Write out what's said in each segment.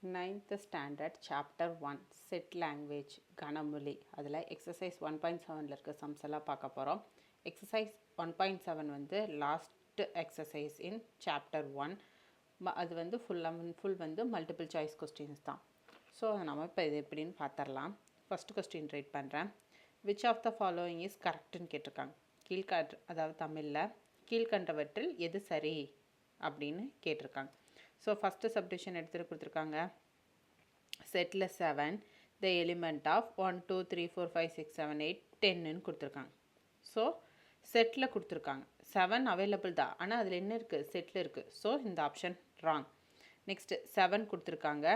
9th standard chapter 1 set language கணமொழி அதில் exercise 1.7 இருக்க sums எல்லாம் பார்க்க போகிறோம். exercise 1.7 வந்து last exercise in chapter 1 அது வந்து full வந்து multiple choice questions தான். ஸோ நம்ம இப்போ இது எப்படின்னு பார்த்துடலாம். ஃபஸ்ட் கொஸ்டின் ரைட் பண்ணுறேன். which of the following is correctன்னு கேட்டிருக்காங்க. அதாவது தமிழில் கீழ்கண்டவற்றில் எது சரி அப்படின்னு கேட்டிருக்காங்க. ஸோ ஃபஸ்ட்டு சப்டிவிஷன் எடுத்துகிட்டு கொடுத்துருக்காங்க. செட்டில் 7 த எலிமெண்ட் ஆஃப் 1 2 3 4 5 6 7 8 10ன்னு கொடுத்துருக்காங்க. ஸோ செட்டில் கொடுத்துருக்காங்க. 7 அவைலபிள் தான், ஆனால் அதில் என்ன இருக்குது, செட்டில் இருக்குது. ஸோ இந்த ஆப்ஷன் ராங். நெக்ஸ்ட்டு 7 கொடுத்துருக்காங்க.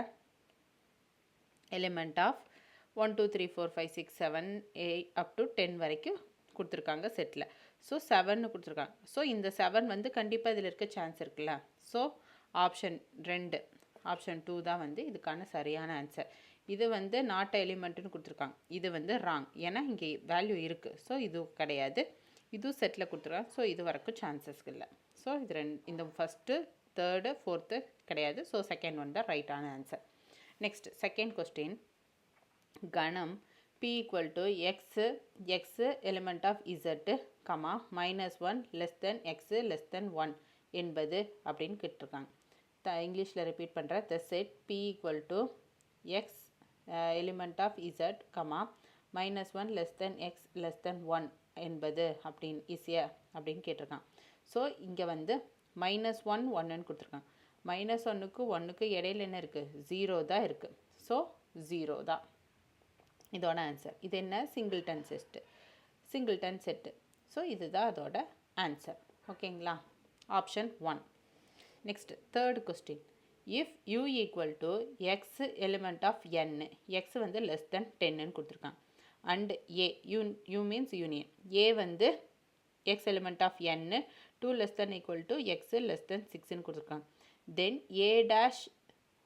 எலிமெண்ட் ஆஃப் 1 2 3 4 5 6 7 8 அப் டு 10 வரைக்கும் கொடுத்துருக்காங்க செட்டில். ஸோ 7ன்னு கொடுத்துருக்காங்க. ஸோ இந்த 7 வந்து கண்டிப்பாக இதில் இருக்க சான்ஸ் இருக்குல்ல. ஸோ ஆப்ஷன் 2 ஆப்ஷன் 2 தான் வந்து இதுக்கான சரியான ஆன்சர். இது வந்து நாட் எலிமெண்ட்டுன்னு கொடுத்துருக்காங்க. இது வந்து ராங், ஏன்னா இங்கே வேல்யூ இருக்குது. ஸோ இது கிடையாது. இதுவும் செட்டில் கொடுத்துருக்காங்க. ஸோ இது வரைக்கும் சான்சஸ் இல்லை. ஸோ இது இந்த ஃபஸ்ட்டு தேர்டு ஃபோர்த்து கிடையாது. ஸோ செகண்ட் ஒன் தான் ரைட்டான ஆன்சர். Next second question. கணம் p equal to x element of z, -1 less than x less than 1 என்பது அப்படின்னு கேட்டிருக்காங்க. இங்கிலீஷில் ரிப்பீட் பண்ணுற. the set p equal to x element of z, -1 less than x less than 1 என்பது அப்படின்னு ஈஸியாக அப்படின்னு கேட்டிருக்காங்க. ஸோ இங்கே வந்து -1 1ன்னு கொடுத்துருக்காங்க. -1க்கு 1க்கு இடையில என்ன இருக்குது, 0 தான் இருக்குது. ஸோ 0 தான் இதோட ஆன்சர். இது என்ன, சிங்கிள்டன் செட்டு. ஸோ இதுதான் அதோட ஆன்சர். ஓகேங்களா, option 1. Next third question. If u equal to X element of n, X வந்து லெஸ் தென் 10ன்னு கொடுத்துருக்காங்க. And A, U means union, A வந்து X element of n 2 less than equal to X less than 6ன்னு கொடுத்துருக்காங்க. Then A dash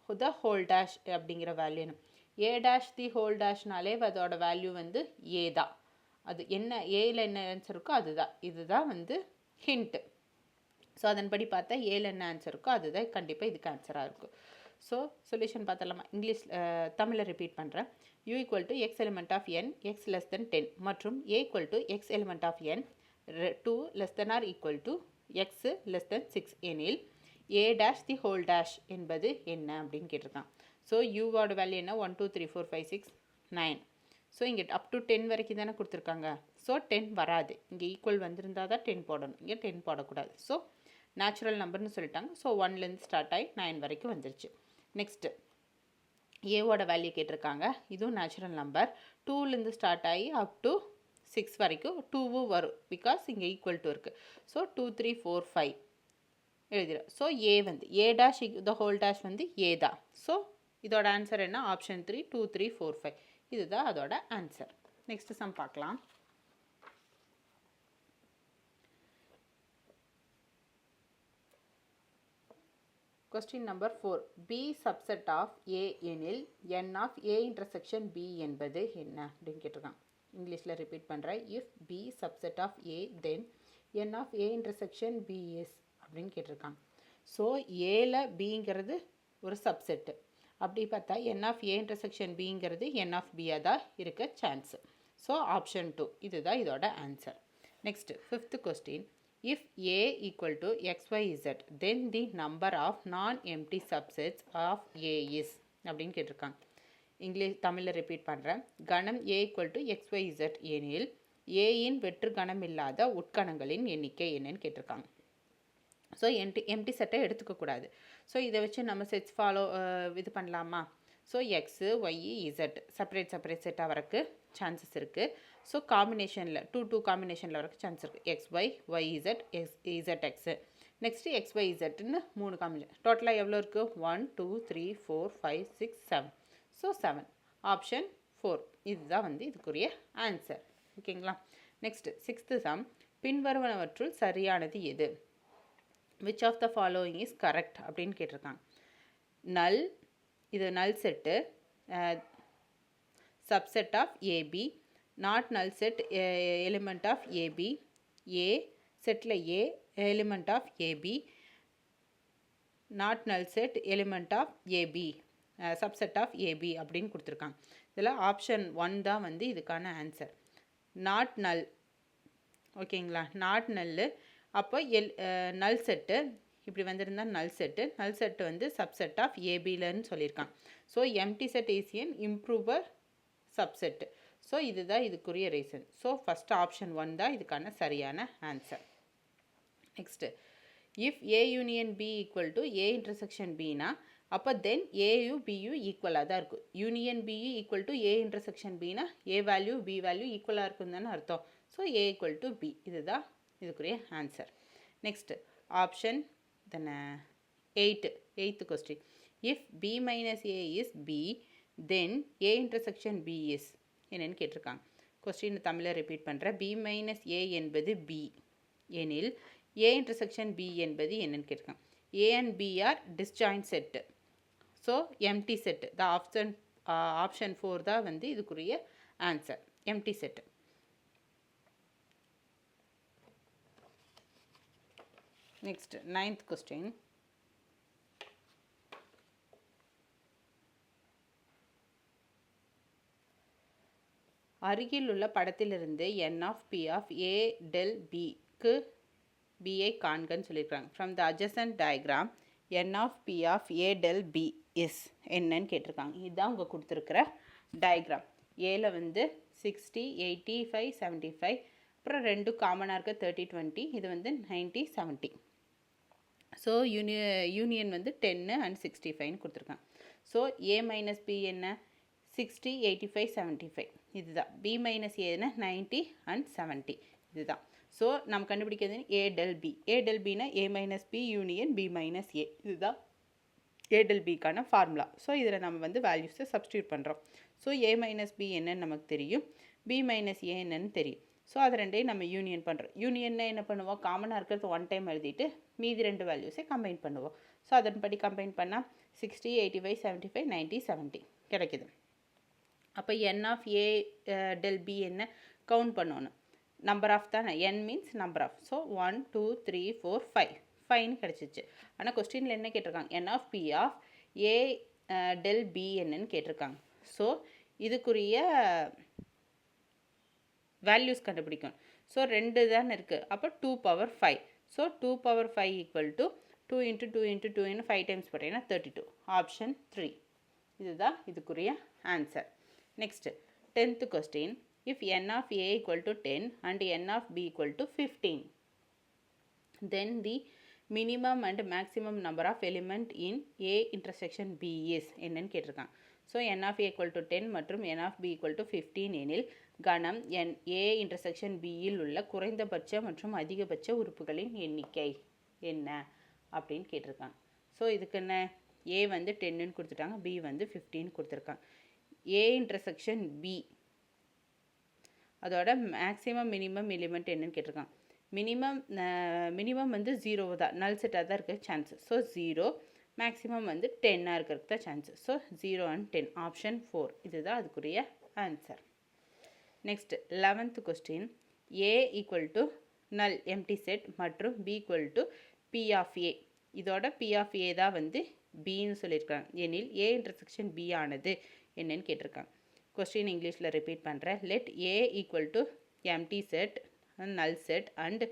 the whole dash அப்படிங்கிற value என்ன, A dash the whole டேஷ்னாலே அதோட value வந்து ஏ தான். அது என்ன, ஏல என்ன ஆன்சர் இருக்கோ அதுதான். இதுதான் வந்து ஹிண்ட்டு. ஸோ அதன்படி பார்த்தா ஏல என்ன ஆன்சர் இருக்கோ அதுதான் கண்டிப்பாக இதுக்கு ஆன்சராக இருக்கும். ஸோ சொல்யூஷன் பார்த்தலாமா. இங்கிலீஷ் தமிழில் ரிப்பீட் பண்ணுறேன். U equal to X element of N X less than 10 மற்றும் A equal to X element of N 2 less than or equal to X less than 6 எனில் A dash the whole dash என்பது என்ன அப்படின்னு கேட்டிருக்கான். So யூவோட value என்ன, 1 2 3 4 5 6 9. So இங்கே up to 10 வரைக்கும் தானே கொடுத்துருக்காங்க. ஸோ 10 வராது. இங்கே ஈக்குவல் வந்திருந்தால் தான் 10 போடணும், இங்கே 10 போடக்கூடாது. ஸோ நேச்சுரல் நம்பர்னு சொல்லிட்டாங்க. ஸோ 1லேருந்து ஸ்டார்ட் ஆகி 9 வரைக்கும் வந்துருச்சு. நெக்ஸ்ட்டு ஏவோட வேல்யூ கேட்டிருக்காங்க. இதுவும் நேச்சுரல் நம்பர். 2லேருந்து ஸ்டார்ட் ஆகி அப் டு 6 வரைக்கும் 2வும் வரும், பிகாஸ் இங்கே ஈக்குவல் டு இருக்குது. ஸோ 2 3 4 5 எழுதிடும். ஸோ ஏ வந்து ஏ டேஷ் த ஹோல் டேஷ் வந்து ஏ தான். ஸோ இதோட ஆன்சர் என்ன, ஆப்ஷன் 3 2 3 4 5 இதுதான் அதோட ஆன்சர். நெக்ஸ்ட் சம் பார்க்கலாம். Question number 4. B subset of A எனில் N of A intersection B என்பது என்ன அப்படின்னு கேட்டிருக்காங்க. இங்கிலீஷில் ரிப்பீட் பண்ணுறேன். If B subset of A then N of A intersection B is அப்படின்னு கேட்டிருக்காங்க. ஸோ ஏல பிங்கிறது ஒரு சப்செட்டு. அப்படி பார்த்தா என் ஆஃப் ஏ இன்டர்செக்ஷன் பிங்கிறது என் ஆஃப் பியாக தான் இருக்க சான்ஸு. ஸோ ஆப்ஷன் 2 இதுதான் இதோட answer. Next fifth question. If A equal to XYZ then the number of non empty subsets of A is அப்படின்னு கேட்டிருக்காங்க. தமிழில் ரிப்பீட் பண்ணுறேன். கணம் ஏ ஈக்குவல் டு XYZ எனில் ஏயின் வெற்று கணம் இல்லாத உட்கணங்களின் எண்ணிக்கை என்னன்னு கேட்டிருக்காங்க. ஸோ எம்டி செட்டை எடுத்துக்கக்கூடாது. ஸோ இதை வச்சு நம்ம செட்ஸ் இது பண்ணலாமா. So x Y Z separate செட்டாக வரக்கு சான்சஸ் இருக்குது. ஸோ காம்பினேஷனில் 2 காம்பினேஷனில் வரக்கு சான்ஸ் இருக்குது. XY Z Z x. Next XY இசட்னு 3 combination. டோட்டலாக எவ்வளோ இருக்குது, 1 2 3 4 5 6 7. ஸோ 7 ஆப்ஷன் 4 இதுதான் வந்து இதுக்குரிய ஆன்சர். ஓகேங்களா. Next sixth some. பின்வருவனவற்றுள் சரியானது எது, which of the following is correct அப்படின்னு கேட்டிருக்காங்க. நல், இது null set, subset of AB, not null set element of AB, a செட்டில் a element of AB, not null set element of AB subset of AB அப்படின்னு கொடுத்துருக்காங்க. இதில் option 1 தான் வந்து இதுக்கான ஆன்சர். நாட் நல். ஓகேங்களா, நாட் நல்லு. அப்போ நல் செட்டு இப்படி வந்திருந்தால் நல் செட்டு வந்து சப்செட் ஆஃப் ஏபிலன்னு சொல்லியிருக்காங்க. So empty set is an improper subset. So இதுதான் இதுக்குரிய ரீசன். ஸோ ஃபஸ்ட் ஆப்ஷன் 1 தான் இதுக்கான சரியான answer. Next, if A union B equal to A intersection பினா அப்போ தென் ஏயு பியு ஈக்குவலாக தான் இருக்கும். யூனியன் பியு ஈக்குவல் டு ஏ இன்டர்செக்ஷன் பினா ஏ வேல்யூ பி வேல்யூ ஈக்குவலாக இருக்குன்னு தானே அர்த்தம். So A equal to B, இதுதான் இதுக்குரிய answer. Next option then eighth question. If B minus A is B then A intersection B is என்னன்னு கேட்டிருக்காங்க. கொஸ்டின் தமிழை ரிப்பீட் பண்ணுறேன். பி மைனஸ் ஏ என்பது பி எனில் ஏ இன்டர்செக்ஷன் பி என்பது என்னன்னு கேட்டிருக்காங்க. A and B are disjoint set. So empty set the option 4 தான் வந்து இதுக்குரிய answer, empty set. Next 9th question. அருகில் உள்ள படத்திலிருந்து N of P of A del பிக்கு பிஐ காண்கன்னு சொல்லியிருக்காங்க. From the adjacent diagram N of P of A del B is என்னன்னு கேட்டிருக்காங்க. இதுதான் உங்கள் கொடுத்துருக்குற டயக்ராம். ஏல வந்து 60, 85, 75, அப்புறம் 2 காமனாக இருக்க 30, 20, இது வந்து 90, 70. ஸோ யூனியன் வந்து 10 அண்ட் 65ன்னு கொடுத்துருக்காங்க. ஸோ ஏ மைனஸ் பி என்ன 60, 85, 75 இதுதான். பி மைனஸ் ஏன்னா 90 அண்ட் 70 இதுதான். ஸோ நம்ம கண்டுபிடிக்கிறது A del B. A del பினா A minus B union B minus A, இதுதான் ஏ டெல் பிக்கான ஃபார்முலா. ஸோ இதில் நம்ம வந்து வேல்யூஸை சப்ஸ்டியூட் பண்ணுறோம். ஸோ ஏ மைனஸ் பி என்னன்னு நமக்கு தெரியும், பி மைனஸ் ஏ என்னன்னு தெரியும். ஸோ அது ரெண்டையும் நம்ம யூனியன் பண்ணுறோம். யூனியன்னா என்ன பண்ணுவோம், காமனாக இருக்கிறது 1 டைம் எழுதிட்டு மீதி 2 வேல்யூஸை கம்பைன் பண்ணுவோம். ஸோ அதன்படி கம்பைன் பண்ணால் 60, 85, 75, 90, 70 கிடைக்குது. அப்போ N of A del B என்ன கவுண்ட் பண்ணணும், நம்பர் ஆஃப் தானே, N means number of. So 1 2 3 4 5 5ன்னு கிடச்சிச்சு. ஆனால் கொஸ்டினில் என்ன கேட்டிருக்காங்க, N of P of A del B என்னன்னு கேட்டிருக்காங்க. ஸோ இதுக்குரிய வேல்யூஸ் கண்டுபிடிக்கணும். ஸோ 2 தானே இருக்குது, அப்போ 2 power 5. So 2 power 5 equal to 2 into 2 into 2 5 times போட்டீங்கன்னா 32. ஆப்ஷன் 3 இதுதான் இதுக்குரிய answer. Next 10th question. If n of a equal to 10 and n of b equal to 15, then the minimum and maximum number of element in a intersection b is என்னன்னு கேட்டிருக்காங்க. So n of a equal to 10 மற்றும் n of b equal to 15 எனில் கணம் a intersection b இல் உள்ள குறைந்தபட்ச மற்றும் அதிகபட்ச உறுப்புகளின் எண்ணிக்கை என்ன அப்படின்னு கேட்டிருக்காங்க. ஸோ இதுக்கு என்ன, a வந்து 10ன்னு கொடுத்துட்டாங்க, b வந்து 15 கொடுத்துருக்காங்க. a intersection b அதோட மேக்ஸிமம் மினிமம் எலிமெண்ட் என்னன்னு கேட்டிருக்காங்க. மினிமம் வந்து 0 தான், நல் செட்டாக தான் இருக்க சான்ஸ். ஸோ 0, மேக்ஸிமம் வந்து 10 இருக்கிறதுக்கு தான் சான்ஸ். ஸோ 0 and 10 ஆப்ஷன் 4 இதுதான் அதுக்குரிய answer. Next 11th question. A equal to null empty set மற்றும் B equal to P of A. இதோட பி ஆஃப் ஏ தான் வந்து பின்னு சொல்லியிருக்காங்க. எனில் ஏ இன்டர்செக்ஷன் பி ஆனது என்னன்னு கேட்டிருக்காங்க. கொஸ்டின் இங்கிலீஷில் ரிப்பீட் பண்ணுறேன். Let A equal to empty set null set and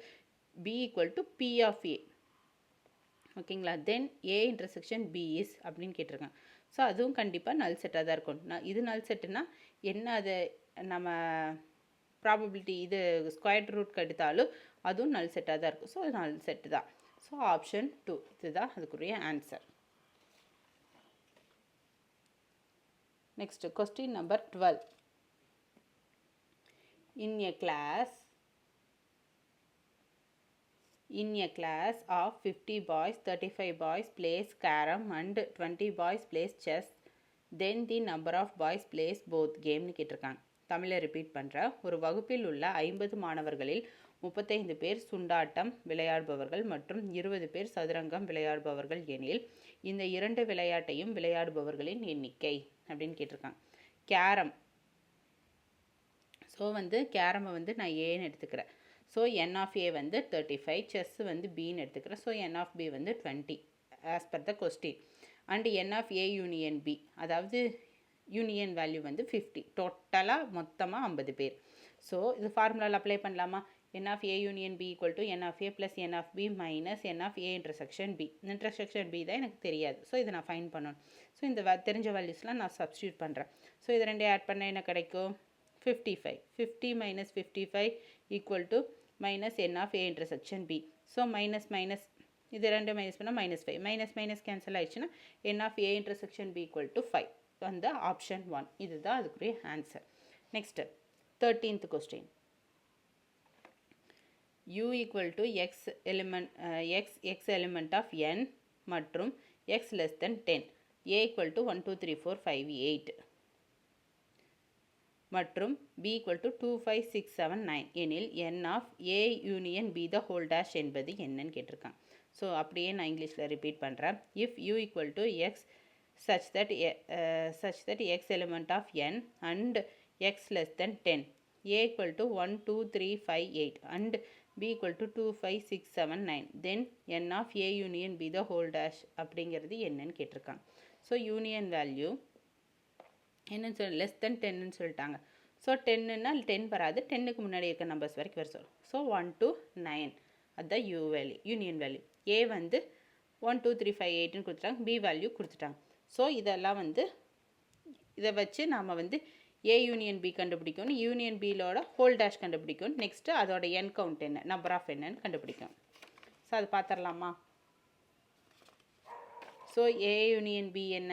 B equal to P of A. ஓகேங்களா, then A intersection B is அப்படின்னு கேட்டிருக்காங்க. ஸோ அதுவும் கண்டிப்பாக நல் செட்டாக தான் இருக்கும். இது நல் செட்டுனா என்ன, அது நம்ம ப்ராபபிலிட்டி இது ஸ்கொயர் ரூட் எடுத்தாலும் அதுவும் நல் செட்டாக தான் இருக்கும். ஸோ நல் செட்டு தான். ஸோ ஆப்ஷன் 2 இதுதான் அதுக்குரிய answer. Next, question number 12. In a class of 50 boys, 35 boys plays carom and 20 boys plays chess. Then the number of boys plays both game னு கேட்டிருக்காங்க. தமிழை ரிப்பீட் பண்ணுறேன். ஒரு வகுப்பில் உள்ள 50 மாணவர்களில் 35 பேர் சுண்டாட்டம் விளையாடுபவர்கள் மற்றும் 20 பேர் சதுரங்கம் விளையாடுபவர்கள் எனில் இந்த 2 விளையாட்டையும் விளையாடுபவர்களின் எண்ணிக்கை அப்படின்னு கேட்டிருக்காங்க. கேரம். ஸோ வந்து கேரமை வந்து நான் ஏன்னு எடுத்துக்கிறேன். ஸோ என் ஆஃப் ஏ வந்து 35, செஸ் வந்து பின்னு எடுத்துக்கிறேன். ஸோ என் ஆஃப் பி வந்து 20 as per the question. And n of a union b, அதாவது யூனியன் வேல்யூ வந்து 50, டோட்டலாக மொத்தமாக 50 பேர். ஸோ இது ஃபார்முலாவில் அப்ளை பண்ணலாமா? n of a union b equal to n of a plus n of b minus n of a intersection b. intersection b தான் எனக்கு தெரியாது. ஸோ இதை நான் ஃபைண்ட் பண்ணணும். ஸோ இந்த தெரிஞ்ச வேல்யூஸ்லாம் நான் சப்ஸ்டியூட் பண்ணுறேன். ஸோ இது ரெண்டே ஆட் பண்ண என்ன கிடைக்கும்? 55. 50 minus 55 equal to minus n of a intersection b. So minus minus இது ரெண்டு மைனஸ் பண்ணால் -5. மைனஸ் மைனஸ் கேன்சல் ஆயிடுச்சுன்னா n of a intersection b equal to 5. வந்து ஆப்ஷன் 1. இதுதான் அதுக்குரிய answer. Next 13th question. u equal to x element x element of n மற்றும் x less than 10, a equal to 1 2 3 4 5 8 மற்றும் b equal to 2 5 6 7 9 எனில் n of a union b the whole dash என்பது என்னன்னு கேட்டிருக்காங்க. So அப்படியே நான் இங்கிலீஷில் repeat பண்ணுறேன். if u equal to x such that x element of n and x less than 10, a equal to 1 2 3 5 8 and b equal to 2 5 6 7 9, then n of a union b the whole dash அப்படிங்கிறது என்னன்னு கேட்டிருக்காங்க. So union value என்னன்னு சொல்லி less than 10ன்னு சொல்லிட்டாங்க. So 10ன்னா 10 வராது, 10க்கு முன்னாடி இருக்க numbers வரைக்கும் வர சொல்லும். ஸோ 1 to 9 அதுதான் யூ வேல்யூ, யூனியன் வேல்யூ. ஏ வந்து 1 2 3 5 8ன்னு கொடுத்துட்டாங்க, பி வேல்யூ கொடுத்துட்டாங்க. ஸோ இதெல்லாம் வந்து இதை வச்சு நாம் வந்து ஏ யூனியன் பி கண்டுபிடிக்கணும், யூனியன் பியிலோட ஹோல் டேஷ் கண்டுபிடிக்கணும், நெக்ஸ்ட்டு அதோட என் கவுண்ட் என்ன, நம்பர் ஆஃப் என்னன்னு கண்டுபிடிக்கணும். ஸோ அது பார்த்துடலாமா? ஸோ ஏ யூனியன் பி என்ன,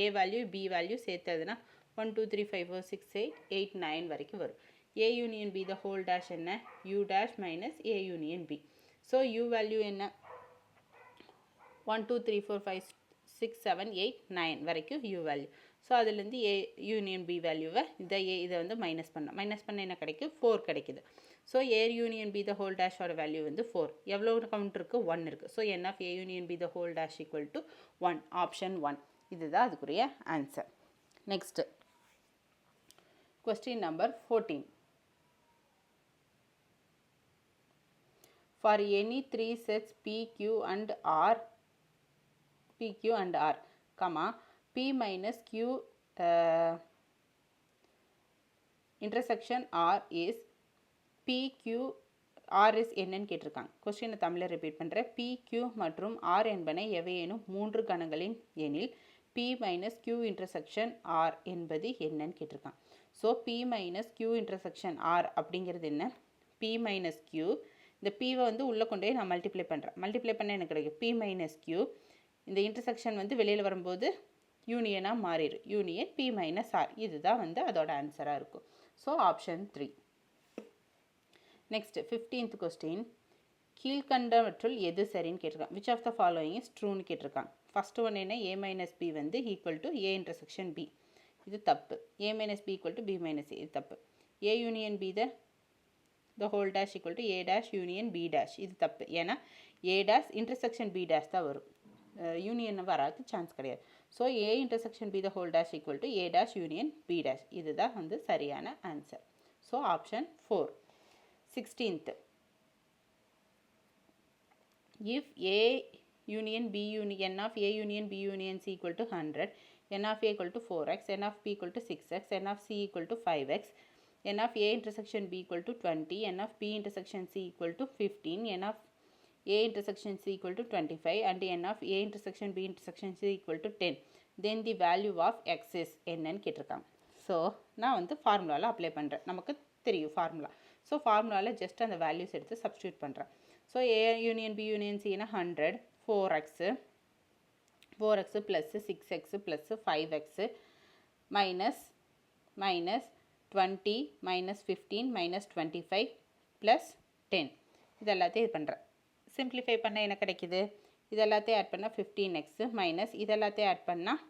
ஏ வேல்யூ பி வேல்யூ சேர்த்ததுன்னா 1 2 3 5 4 6 8 8 9 வரைக்கும் வரும். A union B the whole dash என்ன, U dash minus A union B. So U value என்ன, 1 2 3 4 5 6 7 8 9 வரைக்கும் யூ வேல்யூ. ஸோ அதுலேருந்து ஏ யூனியன் பி வேல்யூவை இதை வந்து மைனஸ் பண்ண என்ன கிடைக்கும், 4 கிடைக்குது. So A union B the whole டேஷோட வேல்யூ வந்து 4. எவ்வளோ கவுண்ட் இருக்குது, 1 இருக்குது. So N of A union B the whole dash equal to 1, option 1. இதுதான் அதுக்குரிய answer. Next question number 14. For any 3 sets p, q and r, comma, p minus q intersection r is p, q, r is என்னன்னு கேட்டிருக்காங்க. கொஸ்டினை தமிழில் repeat பண்ணுறேன். p, q மற்றும் r என்பன எவையேனும் 3 கணங்களின் எனில் p minus q intersection r என்பது என்னன்னு கேட்டிருக்காங்க. So p minus q intersection r அப்படிங்கிறது என்ன, p minus q, இந்த pவை வந்து உள்ளே கொண்டு போய் நான் மல்டிப்ளை பண்ண எனக்கு கிடைக்கும் p minus q. இந்த இன்டர்செக்ஷன் வந்து வெளியில் வரும்போது யூனியனாக மாறிடும், யூனியன் p minus r. இதுதான் வந்து அதோட ஆன்சராக இருக்கும். So option 3. Next 15th question. கீழ்கண்டவற்றுள் எது சரின்னு கேட்டிருக்காங்க. Which of the following is ட்ரூன்னு கேட்டிருக்காங்க. ஃபஸ்ட்டு ஒன்று என்ன, a மைனஸ் பி வந்து equal to A intersection B, இது தப்பு. a minus B equal to B minus A, இது தப்பு. a union B the whole dash equal to a dash union b dash, இது தப்பு. ஏன்னா a dash intersection b dash தான் வரும், union வராது, சான்ஸ் கிடையாது. So a intersection b the whole dash equal to a dash union b dash, இதுதான் வந்து சரியான answer. So option 4. 16th. If a union b union n of a union b union c equal to 100, n of a equal to 4x, n of b equal to 6x, n of c equal to 5x, n of a intersection b equal to 20, n of b intersection c equal to 15, n of a intersection c equal to 25 and n of a intersection b intersection c equal to 10, then the value of x is என்னன்னு கேட்டிருக்காங்க. So நான் வந்து ஃபார்முலாவில் apply பண்ணுறேன், நமக்கு தெரியும் formula. So ஃபார்முலாவில் just அந்த வேல்யூஸ் எடுத்து சப்ஸ்டியூட் பண்ணுறேன். So a union b union cனா 100, 4x plus 6x plus 5x minus 20 minus 15 minus 25 plus 10, இது எல்லாத்தையும் இது பண்ணுறேன். சிம்பிளிஃபை பண்ணால் என்ன கிடைக்குது, இது எல்லாத்தையும் ஆட் பண்ணால் 15x மைனஸ் இது எல்லாத்தையும் ஆட் பண்ணால்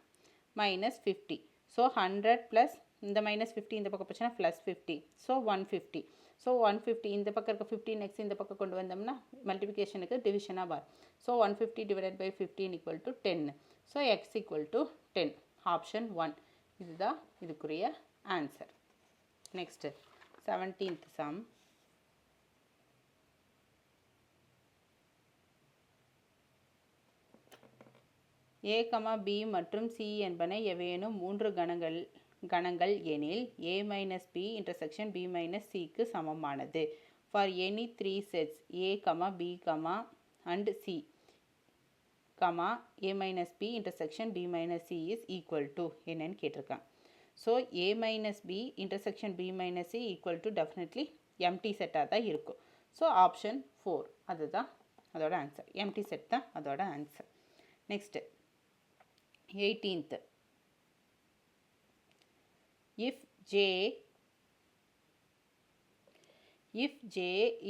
மைனஸ் 50. ஸோ 100 ப்ளஸ் இந்த மைனஸ் 50 இந்த பக்கம் போச்சுன்னா ப்ளஸ் 50, ஸோ 150. ஸோ 150 இந்த பக்கம் இருக்க 15x இந்த பக்கம் கொண்டு வந்தோம்னா மல்டிபிகேஷனுக்கு டிவிஷனாக வரும். So 150 divided by 15 equal to 10. So X equal to 10, option 1. இதுதான் இதுக்குரிய answer. Next 17th sum. A, B மற்றும் C என்பன எவையேனும் 3 கணங்கள் எனில் A minus B intersection B minus Cக்கு சமமானது. For any 3 sets A, B, and C, A minus B intersection B minus C is equal to என்னன்னு கேட்டிருக்காங்க. So A minus B intersection B minus C equal to definitely empty set தான் இருக்கும். So option 4 அதுதான் அதோட answer. empty set தான் அதோட answer. Next 18th. If J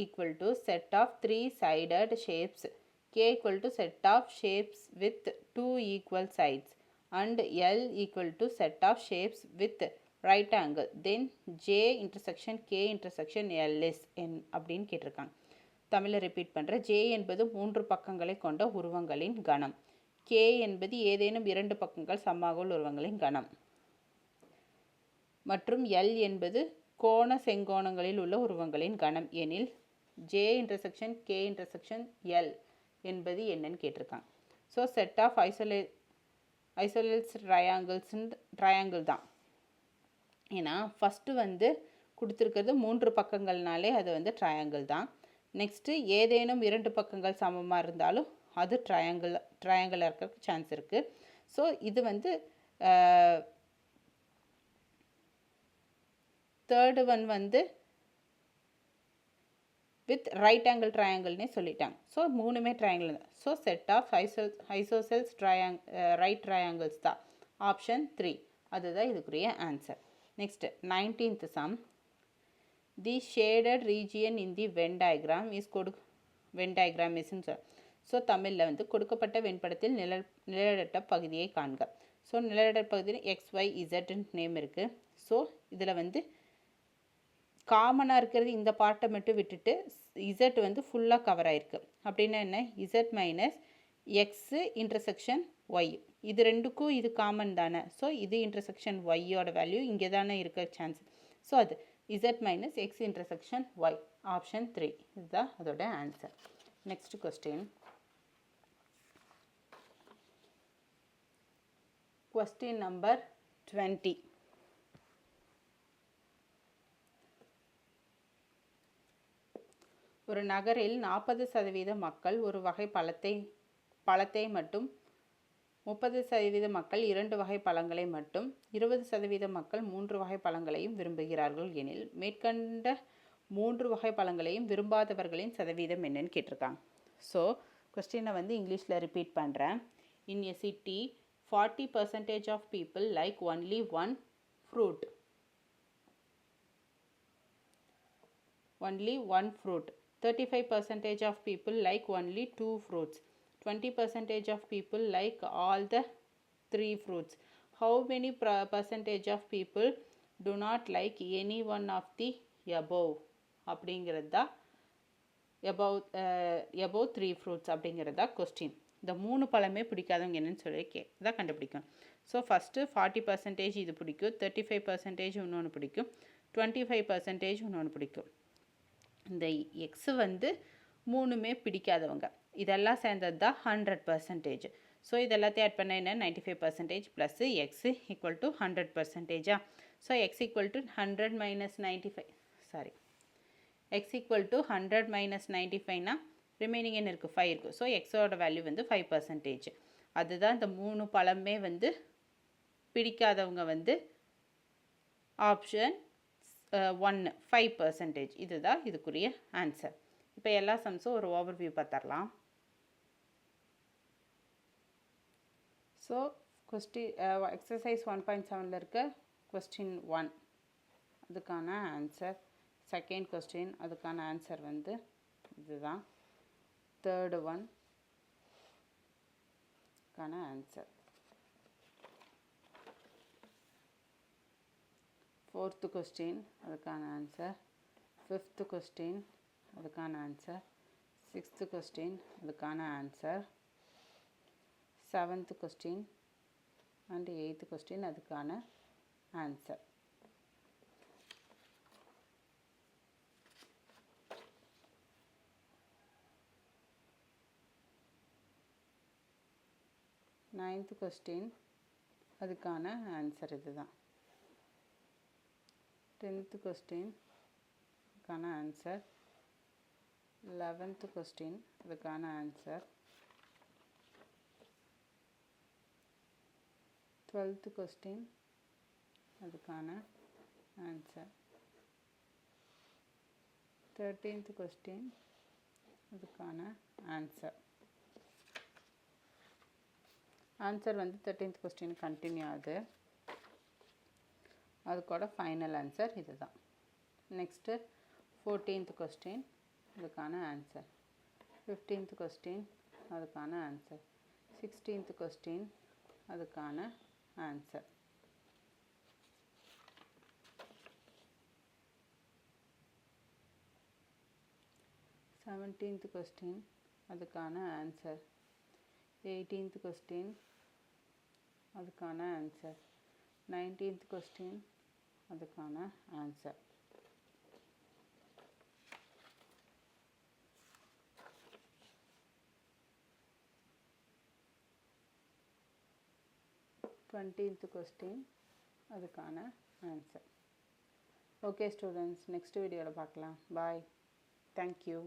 equal to set of 3-sided shapes, K equal to set of shapes with 2 equal sides, and L equal to set of shapes with right angle, then J intersection K intersection L is அப்படின்னு கேட்டிருக்காங்க. தமிழில் repeat பண்ணுறேன். J என்பது 3 பக்கங்களை கொண்ட உருவங்களின் கணம். K என்பது ஏதேனும் 2 பக்கங்கள் சமமாக உள்ள உருவங்களின் கணம். மற்றும் L என்பது கோண செங்கோணங்களில் உள்ள உருவங்களின் கணம் எனில் J intersection K intersection L என்பது என்னன்னு கேட்டிருக்காங்க. So set of isosceles triangle தான். ஏன்னா ஃபஸ்ட்டு வந்து கொடுத்துருக்கிறது 3 பக்கங்கள்னாலே அது வந்து ட்ரையாங்கிள் தான். நெக்ஸ்ட்டு ஏதேனும் 2 பக்கங்கள் சமமாக இருந்தாலும் அது ட்ரையாங்கிளாக இருக்கிறதுக்கு சான்ஸ் இருக்குது. ஸோ இது வந்து தேர்டு ஒன் வந்து வித் ரைட் ஆங்கிள் ட்ரையாங்கிள்னே சொல்லிட்டாங்க. ஸோ 3மே ட்ரையாங்கிள் தான். So set of isosceles right triangles தான். ஆப்ஷன் 3 அதுதான் இதுக்குரிய answer. Next 19th sum. The shaded region in the Venn diagram is so தமிழில் வந்து கொடுக்கப்பட்ட வெண்படத்தில் நிழலிட்ட பகுதியை காண்க. ஸோ நிழலிட்ட பகுதியில் XYZ நேம் இருக்குது. ஸோ இதில் வந்து காமனாக இருக்கிறது இந்த பார்ட்டை மட்டும் விட்டுட்டு Z வந்து ஃபுல்லாக கவர் ஆகிருக்கு. அப்படின்னா என்ன? Z minus x intersection Y, இது ரெண்டுக்கும் இது காமன் தானே. ஸோ இது இன்டர்செக்ஷன் ஒய்யோட வேல்யூ இங்கே தானே இருக்க சான்ஸ். ஸோ அது Z minus x intersection Y. Option 3 இதுதான் அதோட answer. Next question. Question number 20. ஒரு நகரில் 40% மக்கள் ஒரு வகை பழத்தை மட்டும், 30% மக்கள் 2 வகை பழங்களை மட்டும், 20% மக்கள் 3 வகை பழங்களையும் விரும்புகிறார்கள் எனில் மேற்கண்ட 3 வகை பழங்களையும் விரும்பாதவர்களின் சதவீதம் என்னன்னு கேட்டிருக்காங்க. ஸோ கொஸ்டினை வந்து இங்கிலீஷில் ரிப்பீட் பண்ணுறேன். இன் எ city 40% of people like only one fruit. Only one fruit. 35% of people like only 2 fruits. 20% of people like all the 3 fruits. How many percentage of people do not like any one of the above? அப்படிங்கிறது தான் above 3 fruits அப்படிங்கிறது தான் question. இந்த 3 பழமே பிடிக்காதவங்க என்னன்னு சொல்லி தான் கண்டுபிடிக்கணும். ஸோ ஃபஸ்ட்டு 40% இது பிடிக்கும், 35% இன்னொன்று பிடிக்கும், 25% இன்னொன்று பிடிக்கும். இந்த எக்ஸு வந்து 3மே பிடிக்காதவங்க, இதெல்லாம் சேர்ந்தது தான் 100%. ஸோ இதெல்லாத்தையும் ஆட் பண்ண என்ன? 95% plus X equal to 100%. So X equal to 100 minus 95, sorry, X equal to 100 minus 95னா ரிமைனிங் என்ன இருக்குது? 5 இருக்குது. ஸோ எக்ஸோட வேல்யூ வந்து 5%. அதுதான் இந்த 3 பழமே வந்து பிடிக்காதவங்க வந்து ஆப்ஷன் 1 5%. இதுதான் இதுக்குரிய ஆன்சர். இப்போ எல்லா சம்ஸும் ஒரு ஓவர்வியூ பார்த்துடலாம். ஸோ எக்ஸசைஸ் 1.7 இருக்க கொஸ்டின் 1 அதுக்கான ஆன்சர். செகண்ட் கொஸ்டின் அதுக்கான ஆன்சர் வந்து இதுதான். தேர்டு ஒன் கான ஆன்சர். ஃபோர்த்து கொஸ்டின் அதுக்கான ஆன்சர். ஃபிஃப்த்து கொஸ்டின் அதுக்கான ஆன்சர். சிக்ஸ்த்து கொஸ்டின் அதுக்கான answer. Seventh question and eighth question அதுக்கான ஆன்சர். 9th கொஸ்டின் அதுக்கான ஆன்சர் இதுதான். 10th கொஸ்டின் அதுக்கான ஆன்சர். 11th கொஸ்டின் அதுக்கான ஆன்சர். 12th கொஸ்டின் அதுக்கான ஆன்சர். 13th கொஸ்டின் அதுக்கான ஆன்சர். ஆன்சர் வந்து 13th கொஸ்டின் கண்டினியூ ஆகுது. அதுக்கூட ஃபைனல் ஆன்சர் இதுதான். நெக்ஸ்ட்டு 14th கொஸ்டின் அதுக்கான ஆன்சர். 15th கொஸ்டின் அதுக்கான ஆன்சர். 16th கொஸ்டின் அதுக்கான ஆன்சர். 17th கொஸ்டின் அதுக்கான ஆன்சர். 18th கொஸ்டின் அதுக்கான ஆன்சர். 19th கொஸ்டின் அதுக்கான ஆன்சர். 20th கொஸ்டின் அதுக்கான ஆன்சர். ஓகே ஸ்டூடெண்ட்ஸ், நெக்ஸ்ட் வீடியோவில் பார்க்கலாம். பாய். தேங்க்யூ.